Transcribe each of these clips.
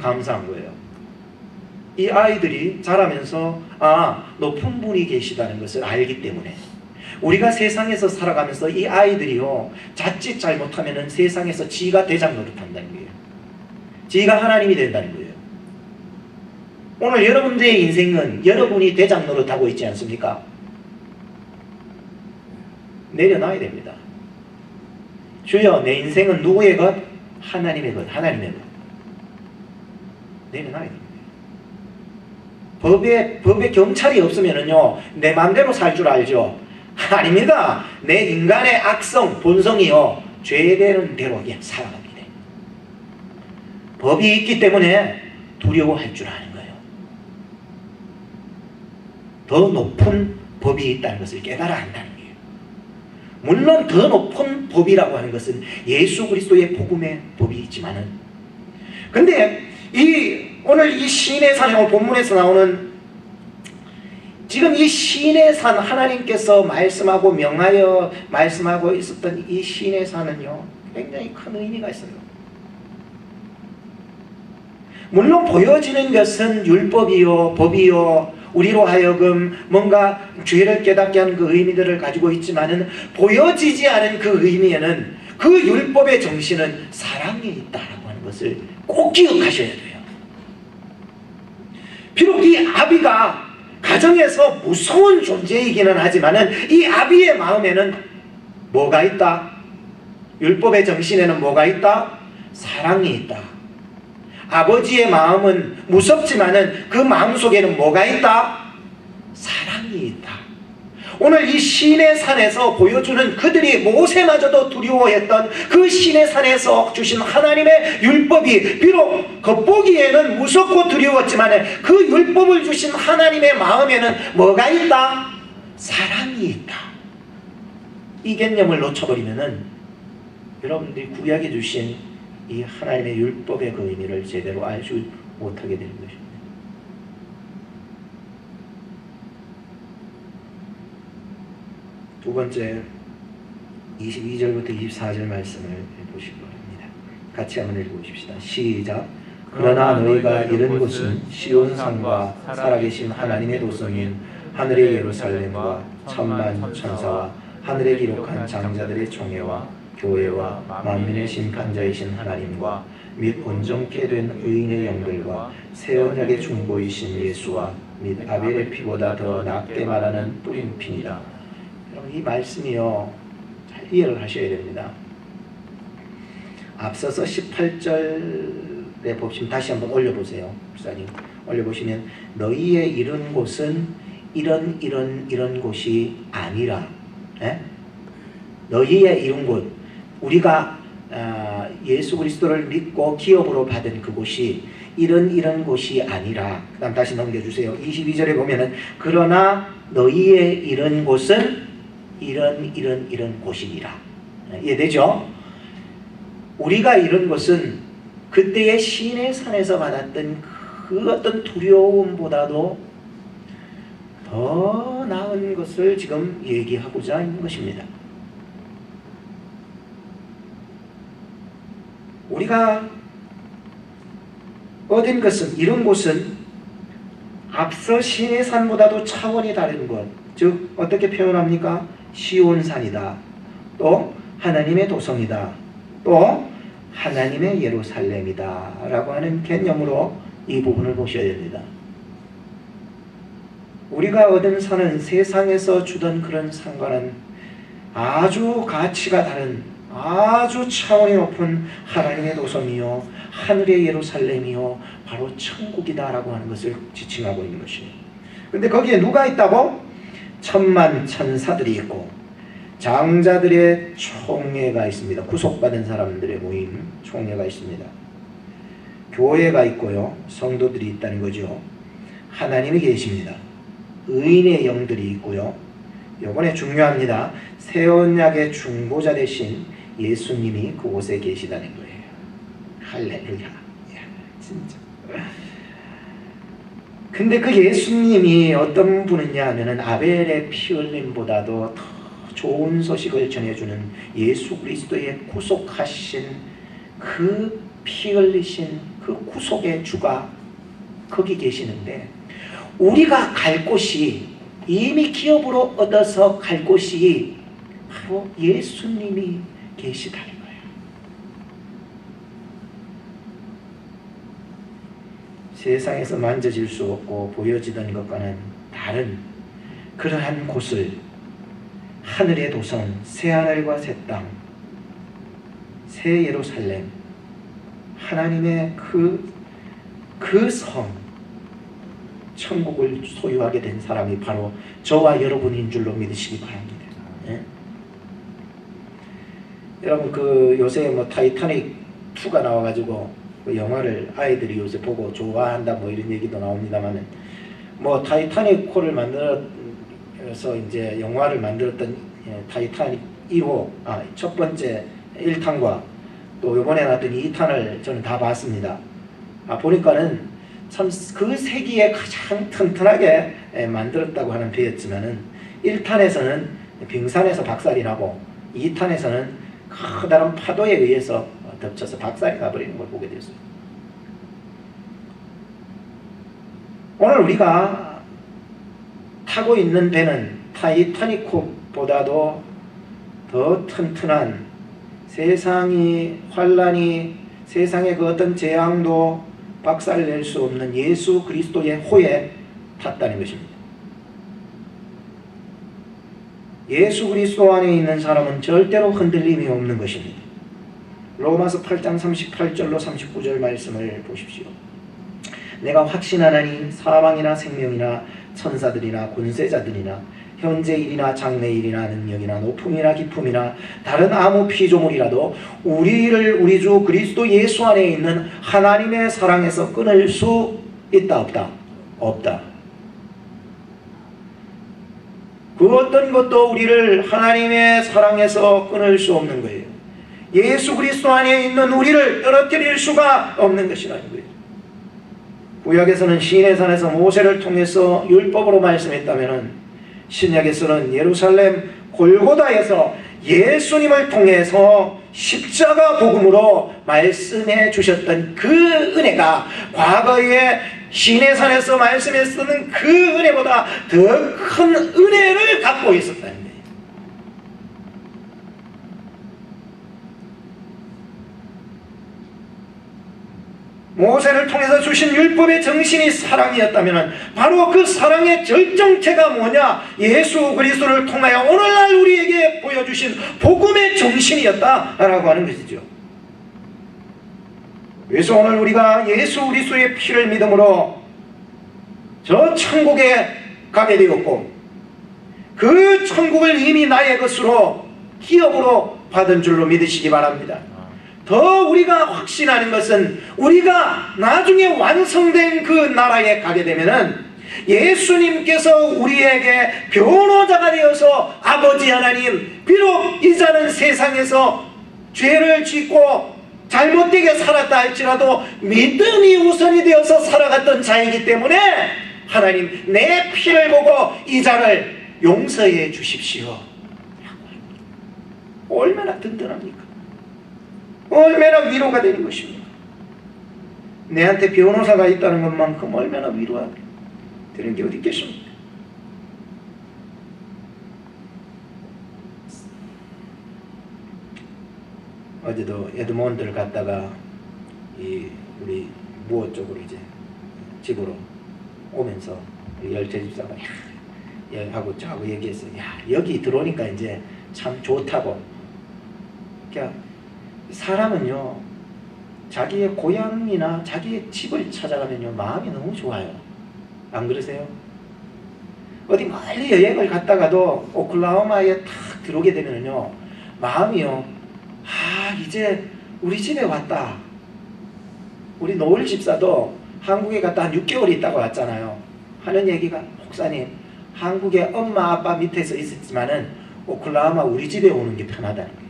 감사한 거예요. 이 아이들이 자라면서 높은 분이 계시다는 것을 알기 때문에 우리가 세상에서 살아가면서 이 아이들이요 자칫 잘못하면 세상에서 지가 대장 노릇한다는 거예요. 지가 하나님이 된다는 거예요. 오늘 여러분들의 인생은 여러분이 대장 노릇하고 있지 않습니까? 내려놔야 됩니다. 주여, 내 인생은 누구의 것? 하나님의 것, 하나님의 것. 내려놔야 됩니다. 법에 경찰이 없으면은요, 내 마음대로 살 줄 알죠? 아닙니다. 내 인간의 악성, 본성이요, 죄되는 대로 그냥 살아갑니다. 법이 있기 때문에 두려워할 줄 아는 거예요. 더 높은 법이 있다는 것을 깨달아 한다는 거예요. 물론 더 높은 법이라고 하는 것은 예수 그리스도의 복음의 법이 있지만은, 근데 오늘 이 시인의 산에 오늘 본문에서 나오는 지금 이 시인의 산, 하나님께서 말씀하고 명하여 말씀하고 있었던 이 시인의 산은요 굉장히 큰 의미가 있어요. 물론 보여지는 것은 율법이요 법이요 우리로 하여금 뭔가 죄를 깨닫게 하는 그 의미들을 가지고 있지만은, 보여지지 않은 그 의미에는 그 율법의 정신은 사랑에 있다라고 하는 것을 꼭 기억하셔야 돼요. 비록 이 아비가 가정에서 무서운 존재이기는 하지만은 이 아비의 마음에는 뭐가 있다? 율법의 정신에는 뭐가 있다? 사랑이 있다. 아버지의 마음은 무섭지만은 그 마음 속에는 뭐가 있다? 사랑이 있다. 오늘 이 시내 산에서 보여주는 그들이 모세마저도 두려워했던 그 시내 산에서 주신 하나님의 율법이 비록 겉보기에는 무섭고 두려웠지만 그 율법을 주신 하나님의 마음에는 뭐가 있다? 사랑이 있다. 이 개념을 놓쳐버리면은 여러분들이 구약에 주신 이 하나님의 율법의 그 의미를 제대로 알지 못하게 되는 것입니다. 두 번째 22절부터 24절 말씀을 보시기 바랍니다. 같이 한번 읽어보십시다. 시작. 그러나 너희가 이른 곳은 시온산과 살아계신 하나님의 도성인 하늘의 예루살렘과 천만 천사와 하늘에 기록한 장자들의 총회와 교회와 만민의 심판자이신 하나님과 및 온전케 된 의인의 영들과 새 언약의 중보이신 예수와 및 아벨의 피보다 더 낫게 말하는 뿌린 피니라. 여러분, 이 말씀이요 잘 이해를 하셔야 됩니다. 앞서서 18절에 보시면 다시 한번 올려보세요. 목사님 올려보시면 너희의 이른 곳은 이런 곳이 아니라, 너희의 이룬 곳, 우리가 예수 그리스도를 믿고 기업으로 받은 그곳이 이런 곳이 아니라, 그 다음 다시 넘겨주세요. 22절에 보면은 그러나 너희의 이런 곳은 이런 곳이니라. 이해되죠? 우리가 이런 것은 그때의 시내 산에서 받았던 그 어떤 두려움보다도 더 나은 것을 지금 얘기하고자 하는 것입니다. 우리가 얻은 것은, 이런 곳은 앞서 시내 산보다도 차원이 다른 것, 즉 어떻게 표현합니까? 시온산이다, 또 하나님의 도성이다, 또 하나님의 예루살렘이다 라고 하는 개념으로 이 부분을 보셔야 됩니다. 우리가 얻은 산은 세상에서 주던 그런 산과는 아주 가치가 다른, 아주 차원이 높은 하나님의 도성이요 하늘의 예루살렘이요 바로 천국이다 라고 하는 것을 지칭하고 있는 것이에요. 근데 거기에 누가 있다고? 천만 천사들이 있고 장자들의 총회가 있습니다. 구속받은 사람들의 모임 총회가 있습니다. 교회가 있고요, 성도들이 있다는 거죠. 하나님이 계십니다. 의인의 영들이 있고요, 이번에 중요합니다. 새 언약의 중보자 되신 예수님이 그곳에 계시다는 거예요. 할렐루야. 진짜. 근데 그 예수님이 어떤 분이냐 하면은 아벨의 피 흘림보다도 더 좋은 소식을 전해주는 예수 그리스도의 구속하신 그 피 흘리신 그 구속의 주가 거기 계시는데, 우리가 갈 곳이, 이미 기업으로 얻어서 갈 곳이 바로 예수님이 계시다는 거예요. 세상에서 만져질 수 없고 보여지던 것과는 다른 그러한 곳을, 하늘의 도성, 새하늘과 새 땅, 새 예루살렘, 하나님의 그 성, 천국을 소유하게 된 사람이 바로 저와 여러분인 줄로 믿으시기 바랍니다. 예? 여러분, 요새 타이타닉 2가 나와가지고 그 영화를 아이들이 요새 보고 좋아한다 이런 얘기도 나옵니다만은, 타이타닉 4를 만들어서 이제 영화를 만들었던 타이타닉 1호, 첫 번째 1탄과 또 이번에 나왔던 2탄을 저는 다 봤습니다. 보니까는 참 그 세기에 가장 튼튼하게 만들었다고 하는 배였지만은, 1탄에서는 빙산에서 박살이 나고 2탄에서는 커다란 파도에 의해서 덮쳐서 박살이 나버리는 걸 보게 됐어요. 오늘 우리가 타고 있는 배는 타이타닉보다도 더 튼튼한, 세상이 환란이, 세상의 그 어떤 재앙도 박살낼 수 없는 예수 그리스도의 호에 탔다는 것입니다. 예수 그리스도 안에 있는 사람은 절대로 흔들림이 없는 것입니다. 로마서 8장 38절로 39절 말씀을 보십시오. 내가 확신하나니 사망이나 생명이나 천사들이나 권세자들이나 현재 일이나 장래 일이나 능력이나 높음이나 깊음이나 다른 아무 피조물이라도 우리를 우리 주 그리스도 예수 안에 있는 하나님의 사랑에서 끊을 수 있다 없다? 없다. 그 어떤 것도 우리를 하나님의 사랑에서 끊을 수 없는 거예요. 예수 그리스도 안에 있는 우리를 떨어뜨릴 수가 없는 것이라는 거예요. 구약에서는 시내산에서 모세를 통해서 율법으로 말씀했다면, 신약에서는 예루살렘 골고다에서 예수님을 통해서 십자가 복음으로 말씀해 주셨던 그 은혜가 과거에 시내산에서 말씀했었던 그 은혜보다 더 큰 은혜를 갖고 있었다는 거예요. 모세를 통해서 주신 율법의 정신이 사랑이었다면, 바로 그 사랑의 절정체가 뭐냐? 예수 그리스도를 통하여 오늘날 우리에게 보여주신 복음의 정신이었다라고 하는 것이죠. 그래서 오늘 우리가 예수 그리스도의 피를 믿음으로 저 천국에 가게 되었고, 그 천국을 이미 나의 것으로 기업으로 받은 줄로 믿으시기 바랍니다. 더 우리가 확신하는 것은, 우리가 나중에 완성된 그 나라에 가게 되면은 예수님께서 우리에게 변호자가 되어서, 아버지 하나님, 비록 이 자는 세상에서 죄를 짓고 잘못되게 살았다 할지라도 믿음이 우선이 되어서 살아갔던 자이기 때문에 하나님, 내 피를 보고 이 자를 용서해 주십시오. 얼마나 든든합니까? 얼마나 위로가 되는 것입니다. 내한테 변호사가 있다는 것만큼 얼마나 위로가 되는 게 어디 있겠습니까? 어제도 에드몬드를 갔다가 우리 무어 쪽으로 이제 집으로 오면서 열쇠 집사가 하고 저하고 얘기했어요. 여기 들어오니까 이제 참 좋다고. 그러니까 사람은요, 자기의 고향이나 자기의 집을 찾아가면요, 마음이 너무 좋아요. 안 그러세요? 어디 멀리 여행을 갔다가도 오클라호마에 탁 들어오게 되면요, 마음이요, 이제 우리 집에 왔다. 우리 노을 집사도 한국에 갔다 한 6개월 있다가 왔잖아요. 하는 얘기가, 목사님, 한국에 엄마 아빠 밑에서 있었지만은 오클라호마 우리 집에 오는 게 편하다는 거예요.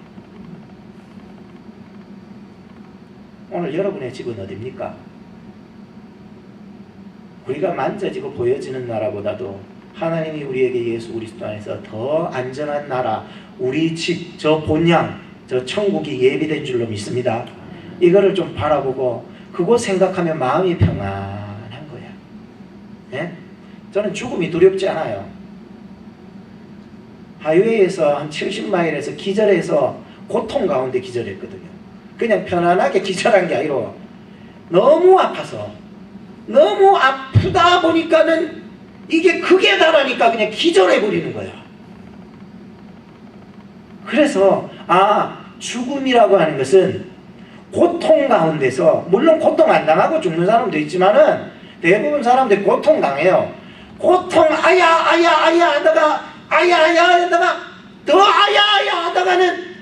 오늘 여러분의 집은 어디입니까? 우리가 만져지고 보여지는 나라보다도 하나님이 우리에게 예수 그리스도 안에서 더 안전한 나라, 우리 집, 저 본향, 저 천국이 예비된 줄로 믿습니다. 이거를 좀 바라보고 그거 생각하면 마음이 평안한 거야. 예? 저는 죽음이 두렵지 않아요. 하이웨이에서 한 70마일에서 기절해서 고통 가운데 기절했거든요. 그냥 편안하게 기절한 게 아니라 너무 아파서, 너무 아프다 보니까는 이게 극에 달하니까 그냥 기절해버리는 거야. 그래서 죽음이라고 하는 것은 고통 가운데서, 물론 고통 안 당하고 죽는 사람도 있지만은 대부분 사람들이 고통 당해요. 고통 아야 하다가 더 아야 하다가는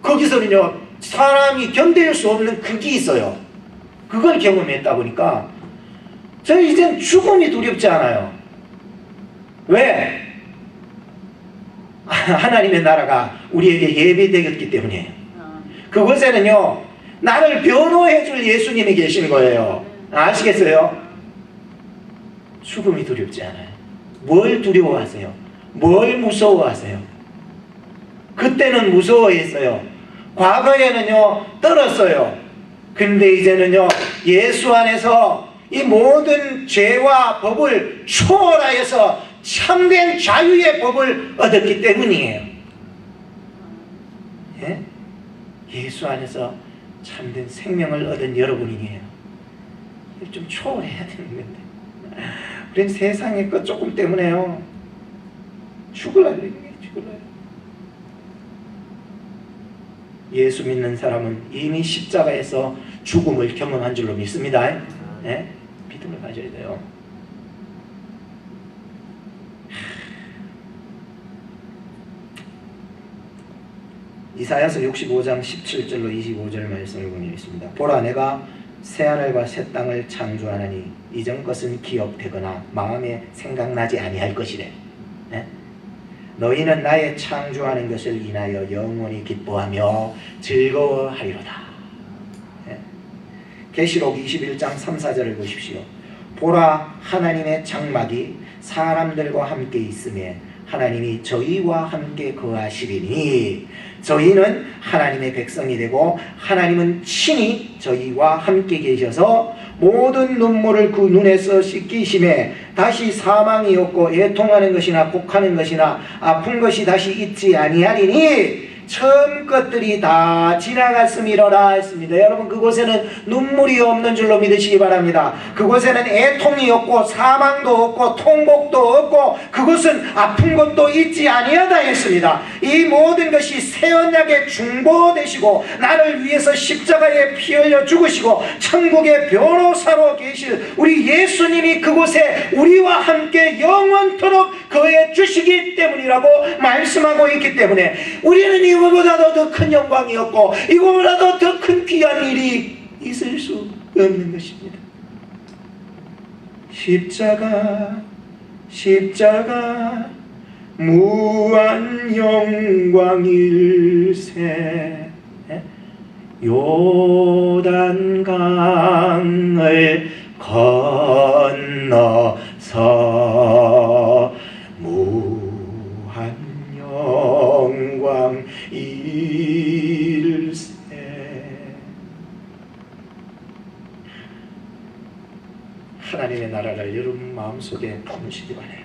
거기서는요 사람이 견딜 수 없는 극이 있어요. 그걸 경험했다 보니까 저는 이젠 죽음이 두렵지 않아요. 왜? 하나님의 나라가 우리에게 예비되었기 때문이에요. 그곳에는요 나를 변호해 줄 예수님이 계신 거예요. 아시겠어요? 죽음이 두렵지 않아요. 뭘 두려워하세요? 뭘 무서워하세요? 그때는 무서워했어요. 과거에는요 떨었어요. 근데 이제는요 예수 안에서 이 모든 죄와 법을 초월하여서 참된 자유의 법을 얻었기 때문이에요. 예? 예수 안에서 참된 생명을 얻은 여러분이에요. 좀 초월해야 되는 건데 우린 세상의 것 조금 때문에요 죽을래요. 예수 믿는 사람은 이미 십자가에서 죽음을 경험한 줄로 믿습니다. 네? 믿음을 가져야 돼요. 이사야서 65장 17절로 25절 말씀을 보내겠습니다. 보라, 내가 새하늘과 새 땅을 창조하나니 이전 것은 기억되거나 마음에 생각나지 아니할 것이래. 네? 너희는 나의 창조하는 것을 인하여 영원히 기뻐하며 즐거워하리로다. 네? 계시록 21장 3, 4절을 보십시오. 보라, 하나님의 장막이 사람들과 함께 있음에 하나님이 저희와 함께 거하시리니 저희는 하나님의 백성이 되고 하나님은 친히 저희와 함께 계셔서 모든 눈물을 그 눈에서 씻기심에 다시 사망이 없고 애통하는 것이나 곡하는 것이나 아픈 것이 다시 있지 아니하리니 처음 것들이 다 지나갔음이로라 했습니다. 여러분, 그곳에는 눈물이 없는 줄로 믿으시기 바랍니다. 그곳에는 애통이 없고 사망도 없고 통곡도 없고 그곳은 아픈 것도 있지 아니하다 했습니다. 이 모든 것이 새 언약의 중보되시고 나를 위해서 십자가에 피 흘려 죽으시고 천국의 변호사로 계실 우리 예수님이 그곳에 우리와 함께 영원토록 거해 주시기 때문이라고 말씀하고 있기 때문에 우리는 이거보다도 더 큰 영광이 없고 이거보다도 더 큰 귀한 일이 있을 수 없는 것입니다. 십자가 무한 영광일세 요단강을 건너서 무한 영광일세. 하나님의 나라를 여러분 마음속에 품으시기 바라요.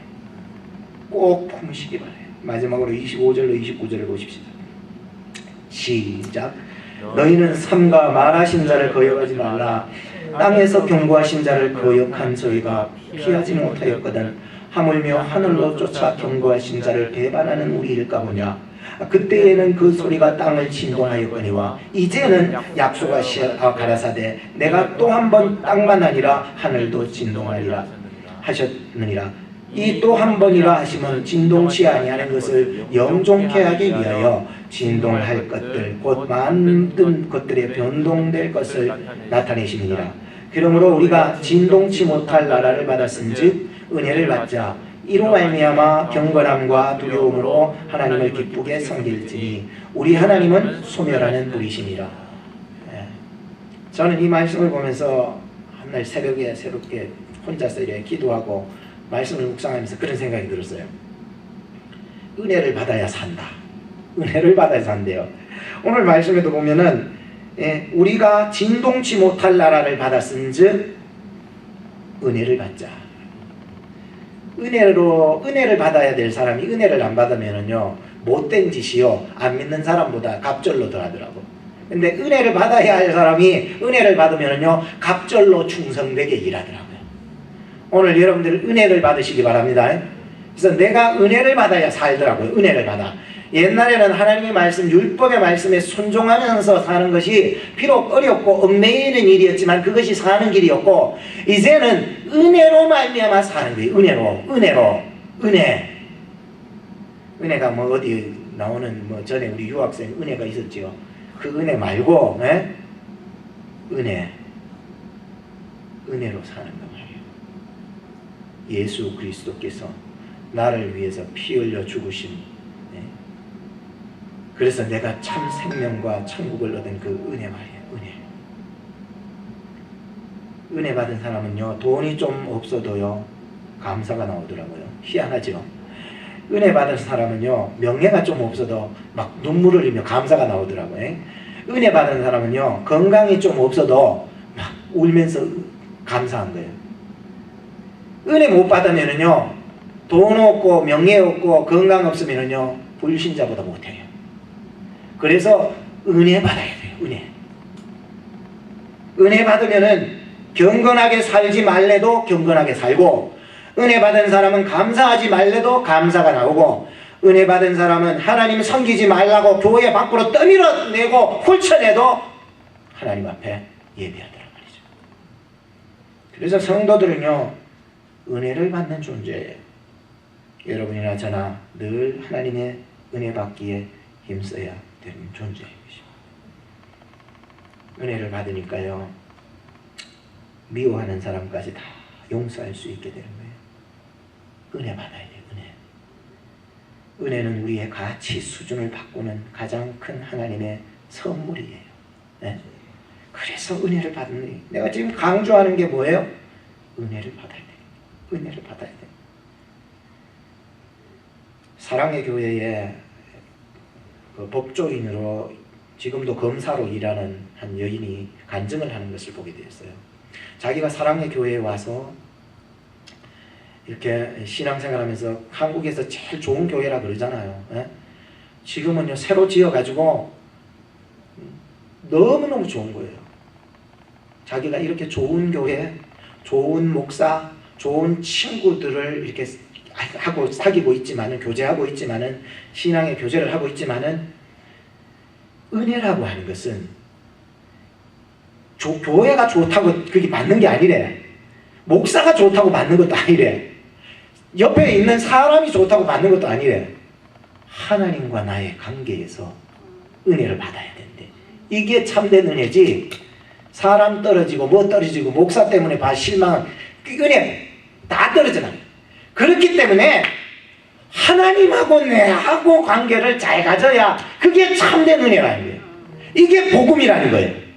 꼭 품으시기 바라요. 마지막으로 25절로 29절을 보십시오. 시작. 너희는 삼가 말하신 자를 거역하지 말라. 땅에서 경고하신 자를 거역한 저희가 피하지 못하였거든. 하물며 하늘로 쫓아 경고하신 자를 배반하는 우리일까 보냐. 그때에는 그 소리가 땅을 진동하였거니와 이제는 약속하시어 가라사대 내가 또 한 번 땅만 아니라 하늘도 진동하리라 하셨느니라. 이 또 한 번이라 하시면 진동치 아니하는 것을 영종케 하기 위하여 진동할 것들 곧 만든 것들에 변동될 것을 나타내시느니라. 그러므로 우리가 진동치 못할 나라를 받았은즉 은혜를 받자. 이로 말미암아 경건함과 두려움으로 하나님을 기쁘게 섬길지니 우리 하나님은 소멸하는 분이시니라. 저는 이 말씀을 보면서 한날 새벽에 새롭게 혼자서 이렇게 기도하고 말씀을 묵상하면서 그런 생각이 들었어요. 은혜를 받아야 산다. 은혜를 받아야 산대요. 오늘 말씀에도 보면은 예, 우리가 진동치 못할 나라를 받았은즉 은혜를 받자. 은혜를 받아야 될 사람이 은혜를 안 받으면은요, 못된 짓이요, 안 믿는 사람보다 갑절로 더 하더라고. 근데 은혜를 받아야 할 사람이 은혜를 받으면은요, 갑절로 충성되게 일하더라고요. 오늘 여러분들 은혜를 받으시기 바랍니다. 그래서 내가 은혜를 받아야 살더라고요. 은혜를 받아. 옛날에는 하나님의 말씀, 율법의 말씀에 순종하면서 사는 것이 비록 어렵고 얽매이는 일이었지만 그것이 사는 길이었고, 이제는 은혜로 말미암아 사는 거예요. 은혜가 뭐 어디 나오는 뭐 전에 우리 유학생 은혜가 있었지요. 그 은혜 말고 은혜로 사는 거 말이에요. 예수 그리스도께서 나를 위해서 피 흘려 죽으신, 그래서 내가 참 생명과 천국을 얻은 그 은혜 말이에요. 은혜 받은 사람은요, 돈이 좀 없어도요, 감사가 나오더라고요. 희한하죠. 은혜 받은 사람은요, 명예가 좀 없어도 막 눈물을 흘리며 감사가 나오더라고요. 은혜 받은 사람은요, 건강이 좀 없어도 막 울면서 감사한 거예요. 은혜 못 받으면은요, 돈 없고 명예 없고 건강 없으면은요, 불신자보다 못해요. 그래서 은혜 받아야 돼요. 은혜 받으면은 경건하게 살지 말래도 경건하게 살고, 은혜 받은 사람은 감사하지 말래도 감사가 나오고, 은혜 받은 사람은 하나님 섬기지 말라고 교회 밖으로 떠밀어내고 훑쳐내도 하나님 앞에 예배하더란 말이죠. 그래서 성도들은요, 은혜를 받는 존재예요. 여러분이나 저나 늘 하나님의 은혜 받기에 힘써야 되는 존재인 것입니다. 은혜를 받으니까요, 미워하는 사람까지 다 용서할 수 있게 되는 거예요. 은혜 받아야 돼요. 은혜는 우리의 가치 수준을 바꾸는 가장 큰 하나님의 선물이에요. 네? 그래서 은혜를 받는, 내가 지금 강조하는 게 뭐예요? 은혜를 받아야 돼요. 은혜를 받아야 돼요. 사랑의 교회에 그 법조인으로 지금도 검사로 일하는 한 여인이 간증을 하는 것을 보게 되었어요. 자기가 사랑의 교회에 와서 이렇게 신앙생활하면서 한국에서 제일 좋은 교회라 그러잖아요. 예? 지금은요, 새로 지어가지고 너무너무 좋은 거예요. 자기가 이렇게 좋은 교회, 좋은 목사, 좋은 친구들을 이렇게 하고 사귀고 있지만은, 교제하고 있지만은, 신앙의 교제를 하고 있지만은, 은혜라고 하는 것은 교회가 좋다고 그게 맞는 게 아니래. 목사가 좋다고 맞는 것도 아니래. 옆에 있는 사람이 좋다고 받는 것도 아니래. 하나님과 나의 관계에서 은혜를 받아야 된대. 이게 참된 은혜지, 사람 떨어지고 뭐 떨어지고 목사 때문에 실망한 그 은혜 다 떨어지나. 그렇기 때문에 하나님하고 내하고 관계를 잘 가져야 그게 참된 은혜라는 거예요. 이게 복음이라는 거예요.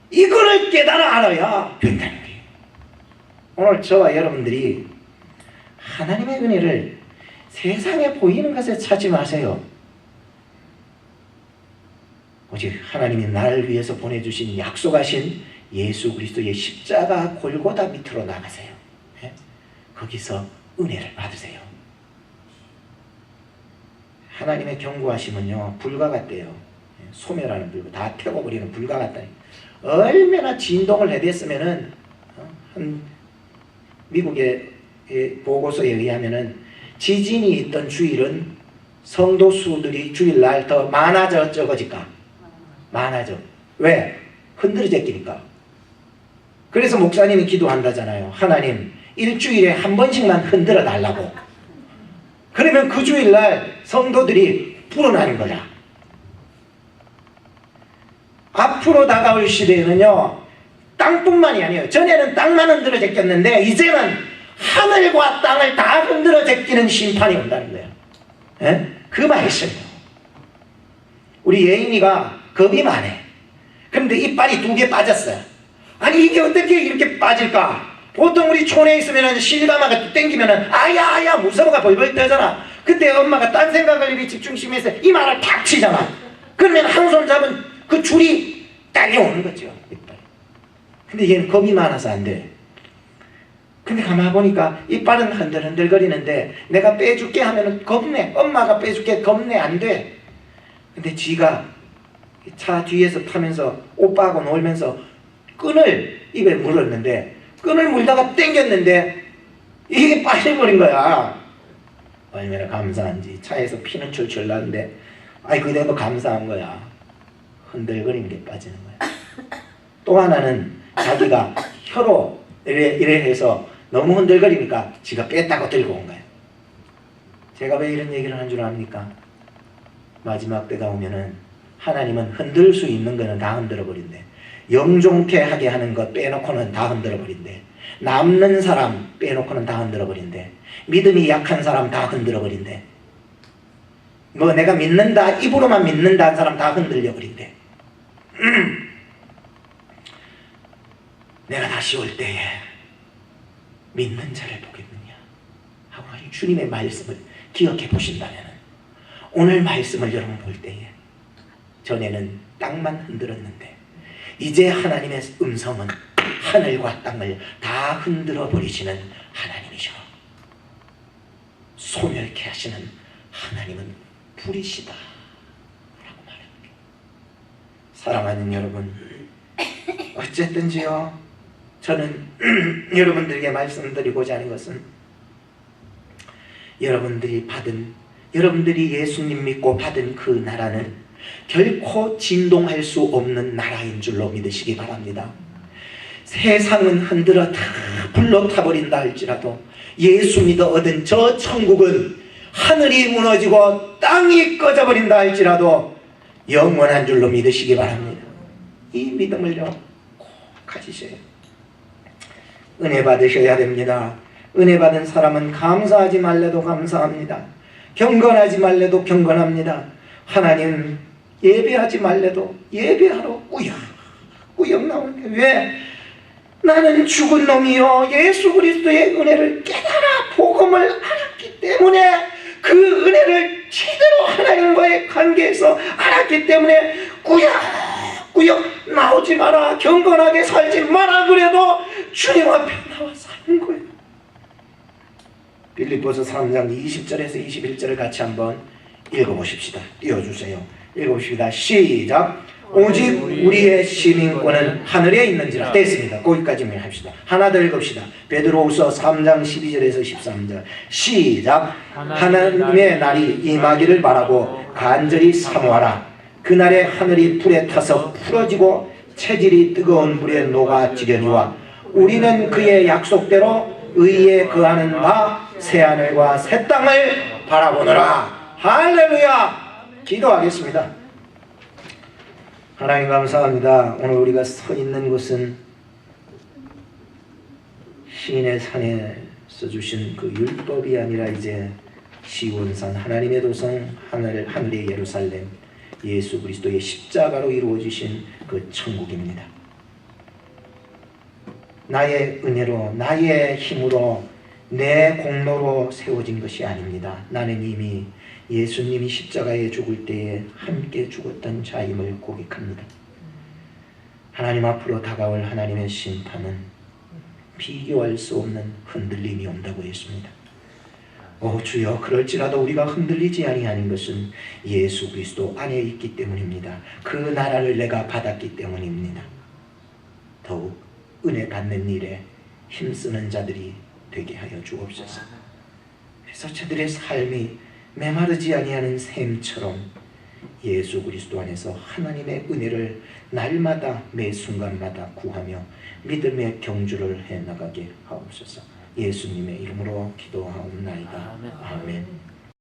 이거를 깨달아 알아야 된다는 거예요. 오늘 저와 여러분들이 하나님의 은혜를 세상에 보이는 것에 찾지 마세요. 오직 하나님이 나를 위해서 보내주신 약속하신 예수 그리스도의 십자가 골고다 밑으로 나가세요. 네? 거기서 은혜를 받으세요. 하나님의 경고하심은요, 불과 같대요. 소멸하는 불과, 다 태워버리는 불과 같다. 얼마나 진동을 해댔으면은, 한 미국의 보고서에 의하면은 지진이 있던 주일은 성도 수들이 주일날 더 많아져 적어질까? 많아져. 왜? 흔들어졌기니까. 그래서 목사님이 기도한다잖아요. 하나님, 일주일에 한 번씩만 흔들어 달라고. 그러면 그 주일날 성도들이 불어나는 거야. 앞으로 다가올 시대에는요, 땅뿐만이 아니에요. 전에는 땅만 흔들어 제꼈는데 이제는 하늘과 땅을 다 흔들어 제끼는 심판이 온다는 거예요. 예? 그 말씀이에요. 우리 예인이가 겁이 많아. 그런데 이빨이 2개 빠졌어요. 아니 이게 어떻게 이렇게 빠질까? 보통 우리 촌에 있으면 실감아가 땡기면 아야 무서워가 벌벌 떠잖아. 그때 엄마가 딴 생각을 이렇게 집중심해서 이 말을 탁 치잖아. 그러면 한 손 잡은 그 줄이 딸려오는 거죠. 이빨. 근데 얘는 겁이 많아서 안 돼. 근데 가만 보니까 이빨은 흔들흔들거리는데 내가 빼줄게 하면은 겁내. 엄마가 빼줄게 겁내. 안 돼. 근데 쥐가 차 뒤에서 타면서 오빠하고 놀면서 끈을 입에 물었는데 끈을 물다가 당겼는데 이게 빠져버린 거야. 얼마나 감사한지. 차에서 피는 출출 나는데 아이 그래도 감사한 거야. 흔들거리는 게 빠지는 거야. 또 하나는 자기가 혀로 이래 해서 너무 흔들거리니까 지가 뺐다고 들고 온 거예요. 제가 왜 이런 얘기를 한 줄 압니까? 마지막 때가 오면은 하나님은 흔들 수 있는 거는 다 흔들어 버린대. 영종케 하게 하는 것 빼놓고는 다 흔들어 버린대. 남는 사람 빼놓고는 다 흔들어 버린대. 믿음이 약한 사람 다 흔들어 버린대. 뭐 내가 믿는다 입으로만 믿는다 한 사람 다 흔들려 버린대. 내가 다시 올 때에 믿는 자를 보겠느냐 하고 주님의 말씀을 기억해 보신다면 오늘 말씀을 여러분 볼 때에 전에는 땅만 흔들었는데 이제 하나님의 음성은 하늘과 땅을 다 흔들어 버리시는 하나님이셔. 소멸케 하시는 하나님은 불이시다 라고 말합니다. 사랑하는 여러분, 어쨌든지요 저는 여러분들에게 말씀드리고자 하는 것은 여러분들이 예수님 믿고 받은 그 나라는 결코 진동할 수 없는 나라인 줄로 믿으시기 바랍니다. 세상은 흔들어 다 불러 타버린다 할지라도 예수 믿어 얻은 저 천국은 하늘이 무너지고 땅이 꺼져버린다 할지라도 영원한 줄로 믿으시기 바랍니다. 이 믿음을요 꼭 가지셔야 해요. 은혜 받으셔야 됩니다. 은혜 받은 사람은 감사하지 말래도 감사합니다. 경건하지 말래도 경건합니다. 하나님 예배하지 말래도 예배하러 꾸역꾸역 나오는데 왜? 나는 죽은 놈이요 예수 그리스도의 은혜를 깨달아 복음을 알았기 때문에 그 은혜를 제대로 하나님과의 관계에서 알았기 때문에 꾸역꾸역 나오지 마라, 경건하게 살지 마라 그래도 주님 앞에 나와 사는 거예요. 빌립보서 3장 20절에서 21절을 같이 한번 읽어보십시다. 띄워주세요. 읽어봅시다. 시작. 오직 우리의 시민권은 하늘에 있는지라. 됐습니다. 거기까지만 합시다. 하나 더 읽읍시다. 베드로후서 3장 12절에서 13절. 시작. 하나님의 날이 임하기를 바라고 간절히 사모하라. 그날에 하늘이 불에 타서 풀어지고 체질이 뜨거운 물에 녹아지려니와 우리는 그의 약속대로 의에 거하는 바 새하늘과 새 땅을 바라보느라. 할렐루야. 기도하겠습니다. 하나님 감사합니다. 오늘 우리가 서 있는 곳은 시인의 산에서 주신 그 율법이 아니라 이제 시온산 하나님의 도성 하늘의 예루살렘 예수 그리스도의 십자가로 이루어지신 그 천국입니다. 나의 은혜로 나의 힘으로 내 공로로 세워진 것이 아닙니다. 나는 이미 예수님이 십자가에 죽을 때에 함께 죽었던 자임을 고백합니다. 하나님 앞으로 다가올 하나님의 심판은 비교할 수 없는 흔들림이 온다고 했습니다. 오 주여, 그럴지라도 우리가 흔들리지 아니하는 것은 예수 그리스도 안에 있기 때문입니다. 그 나라를 내가 받았기 때문입니다. 더욱 은혜 받는 일에 힘쓰는 자들이 되게 하여 주옵소서. 그래서 저들의 삶이 메마르지 아니하는 샘처럼 예수 그리스도 안에서 하나님의 은혜를 날마다 매 순간마다 구하며 믿음의 경주를 해나가게 하옵소서. 예수님의 이름으로 기도하옵나이다. 아멘.